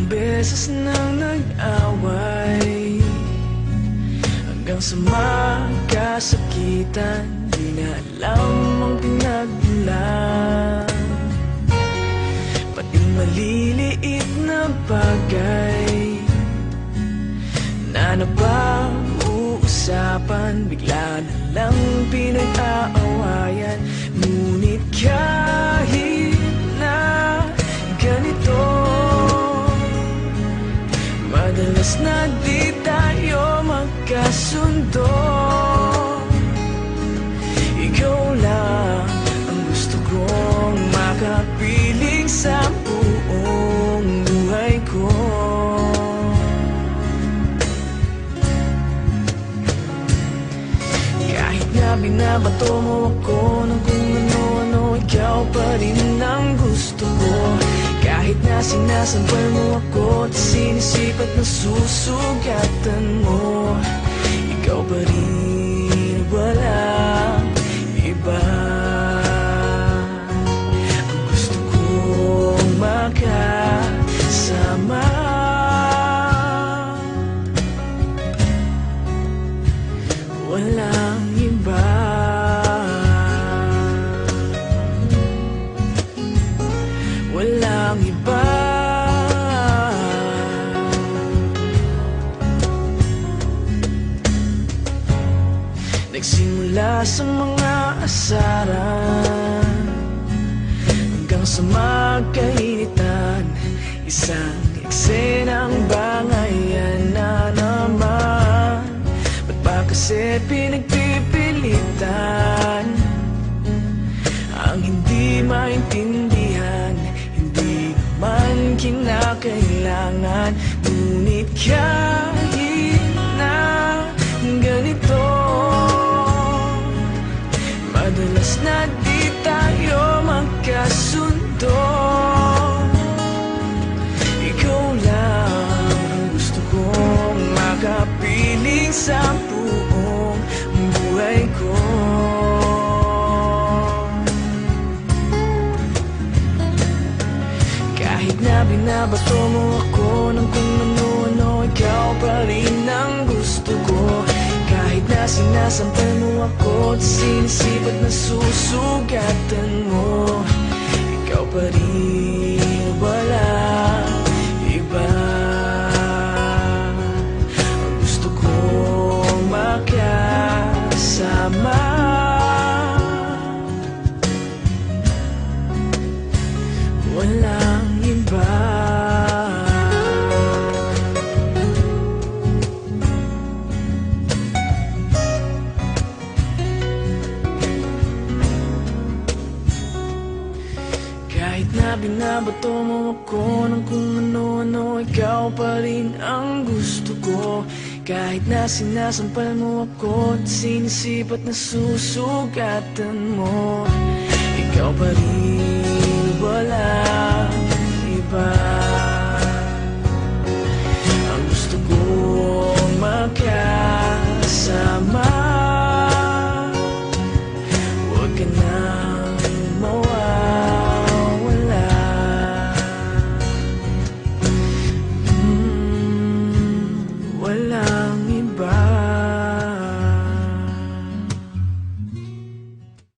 beses nang nag-away, hanggang sa magkasakitan. Di na alam ang pinagmulan, pati maliliit na bagay na napag-uusapan, bigla na lang pinag-aawayan. Ngunit kahit na ganito, madalas na di tayo magkasundo. Ikaw lang ang gusto kong makapiling sa buong buhay ko. Kahit na binabato mo ako ng kung ano-ano, ikaw pa rin ang gusto ko. Kahit na sinasampal mo ako at sinisipat na susugatan mo, ikaw pa rin, walang iba. Ang gusto kong makasama, walang iba. Walang iba. Nagsimula sa mga asaran hanggang sa magkainitan, isang eksenang bangayan na naman. Ba't ba kasi pinagpipilitan ang hindi maintindihan? Hindi naman kinakailangan. Ngunit kahit na ganito, madalas na di tayo magkasundo. Ikaw lang ang gusto kong makapiling sa buong buhay ko. Kahit na binabato mo ako ng kung ano-ano, ikaw pa rin ang gusto ko. Kahit na sinasampal mo ako at sinisipat na susugatan mo, ikaw pa rin, walang iba. Ang gusto kong makasama, walang iba. Kahit na binabato mo ako ng kung ano-ano, ikaw pa rin ang gusto ko. Kahit na sinasampal mo ako at sinisipat na susugatan mo, ikaw pa rin, walang iba.